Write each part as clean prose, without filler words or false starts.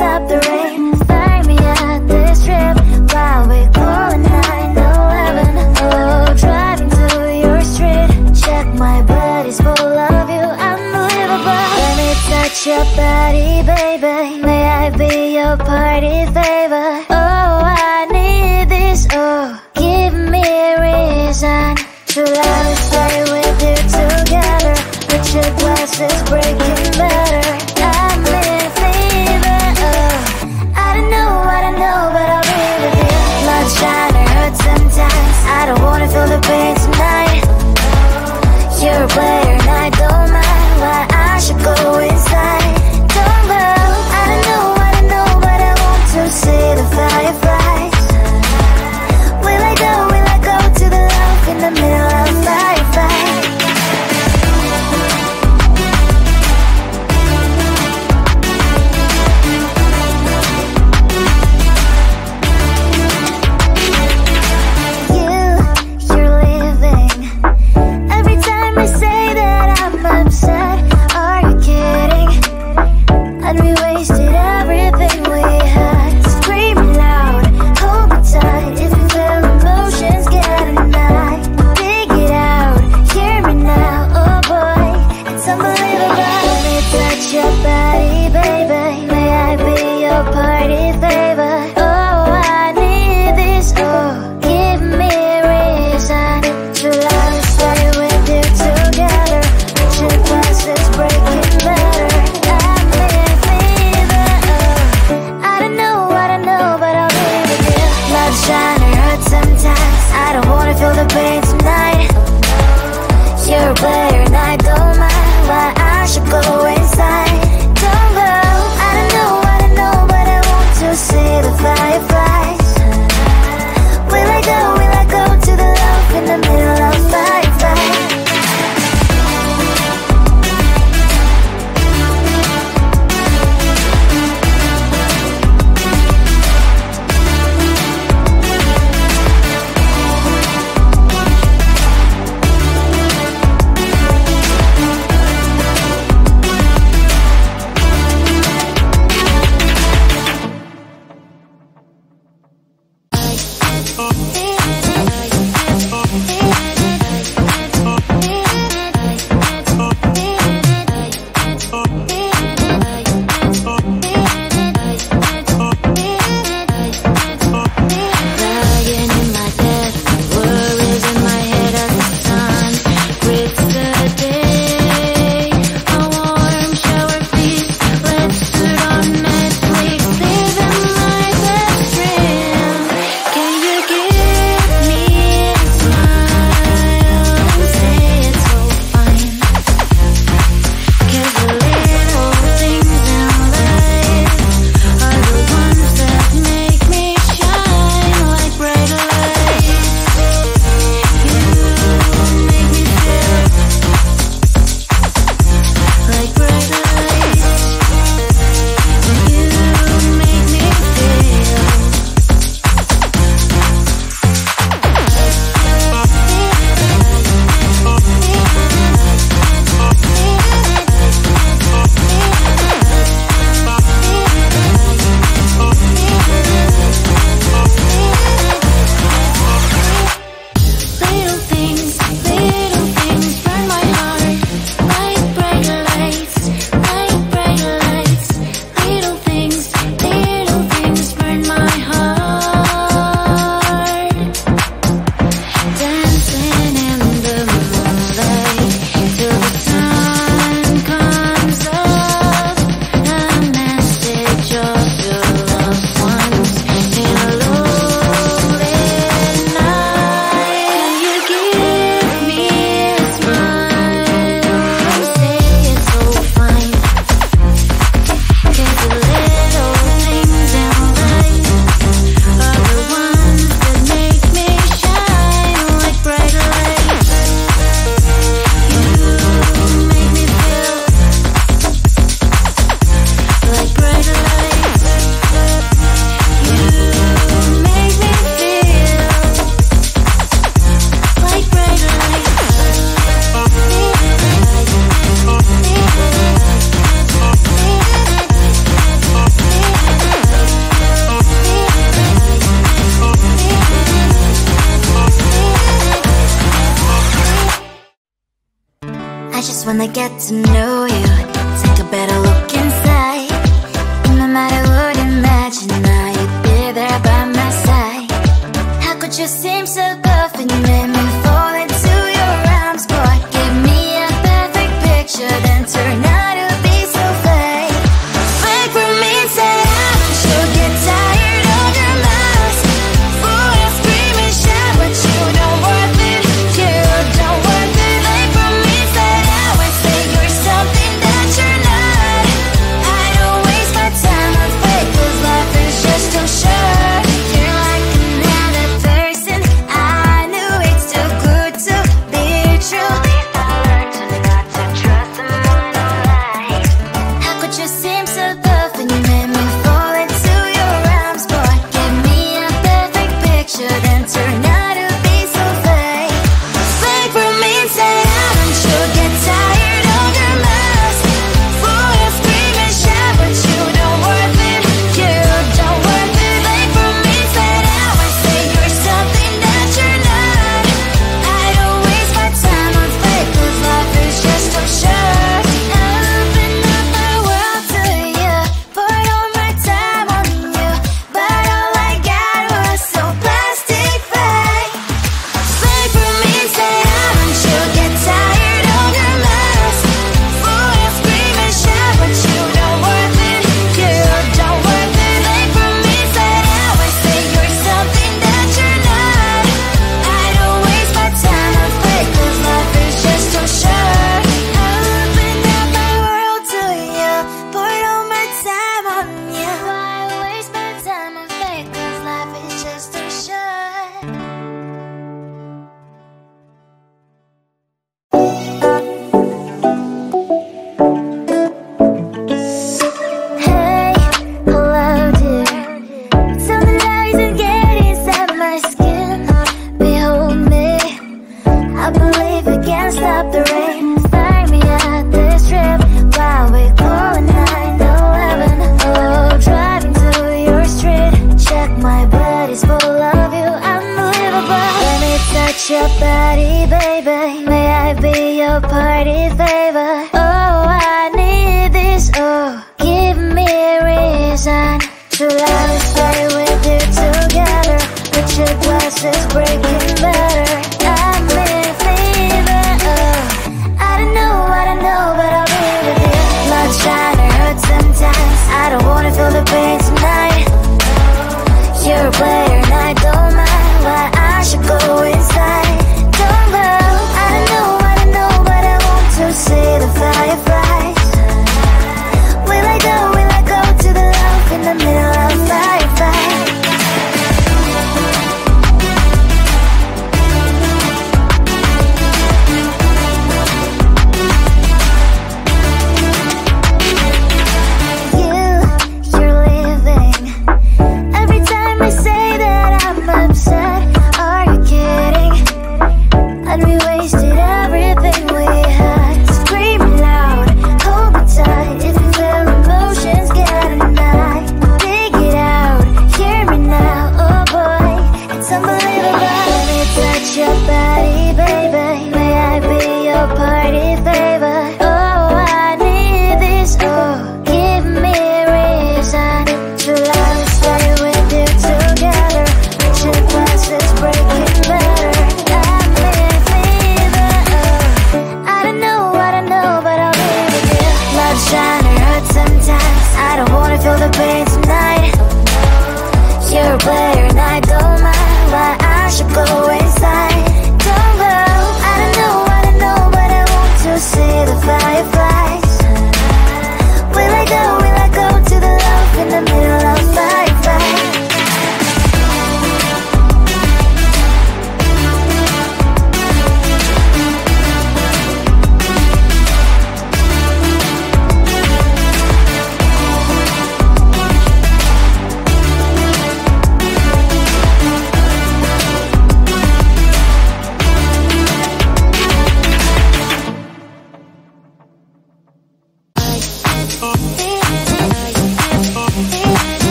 stop the rain. Find me at this trip while we going 9/11. Oh, driving to your street. Check my body's full of you, unbelievable. Let me touch your body, baby. May I be your party favor? Oh, I need this. Oh, give me a reason to let me stay with you together. Put your glasses breaking better. I'm in fever. Oh, I don't know, but I'll be with you. Blood trying to hurt sometimes. I don't wanna feel the pain tonight. You're a player and I don't mind why I should go inside. Don't go. I don't know, but I want to see the fireflies. Will I go to the love in the middle of firefight? You're leaving. Every time I say that I'm upset, are you kidding? And we wasted everything we had. Screaming loud, hold me tight. If you feel emotions getting high, dig it out, hear me now. Oh boy, it's unbelievable. Let me touch your body, baby. May I be your party favor? Oh, I need this. Oh, give me a reason to let me stay with you together. Put your glasses breaking better. I'm in fever. Oh, I don't know, but I'll be with you. Blood trying to hurt sometimes. I don't wanna feel the pain tonight. You're a player and I don't mind why I should go inside. Don't go. I don't know, but I want to see the fireflies. Will I go to the love in the middle of firefight? when I get to know you. Take a better look inside. No matter what, imagine now you'd be there by my side. How could you seem so good when you made me fall into your arms, boy? Give me a perfect picture, then turn out to be so fake. Fake for me, say I should get tired of your mask. Fool, you scream and shout, but you don't worth it. You don't worth it. Fake for me, say I would say you're something that you're not. I don't waste my time on fake, 'cause life is just too short. You're like another person. I knew it's too good to be true. I learned to not to trust someone alive. How could you seem so good when you made me fall into your arms, boy? Give me a perfect picture, then turn out to be so fake. Fake for me, say I should get tired of your mask. Fool, you scream and shout, but you don't worth it. You don't worth it. Fake for me, say I would say you're something that you're not. I don't waste my time on fake, 'cause life is just too short. I open up my world to you, poured all my time on you, but all I got was so plastic fake. Fake for me, say I should get tired of your mask. Fool, you scream and shout, but you don't worth it. You don't worth it. Fake for me, say I would say you're something that you're not. I don't waste my time on fake, 'cause life is just too short. I opened up my world to you, poured all my time on you. Why waste my time on fake, 'cause life is just too short. Hey, hello dear. Tell me lies and get inside my skin. Behold me, I believe we can't stop the rain. Find me at this trip while we call it 9/11. Oh, driving to your street. Check my body's full of you, unbelievable. Let me touch your body, baby. May I be your party favor? Oh, I need this. Oh, give me a reason to love, stay with you together. Put your glasses breaking better. I'm in fever. Oh, I don't know, but I'll be with you. Blood trying to hurt sometimes. I don't wanna feel the pain tonight. You're a player and I don't mind, but I should go inside. Don't go. I don't know, but I want to see the fireflies. Will I go to the love in the middle of firefight?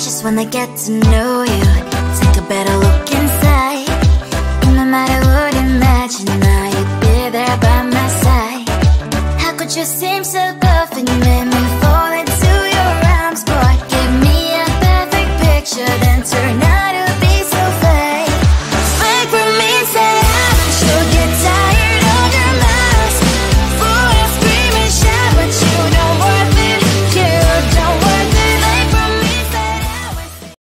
just wanna get to know you. Take a better look inside. No matter what, imagine now you'd be there by my side. How could you seem so perfect? You made me fall into your arms, boy. Give me a perfect picture, then turn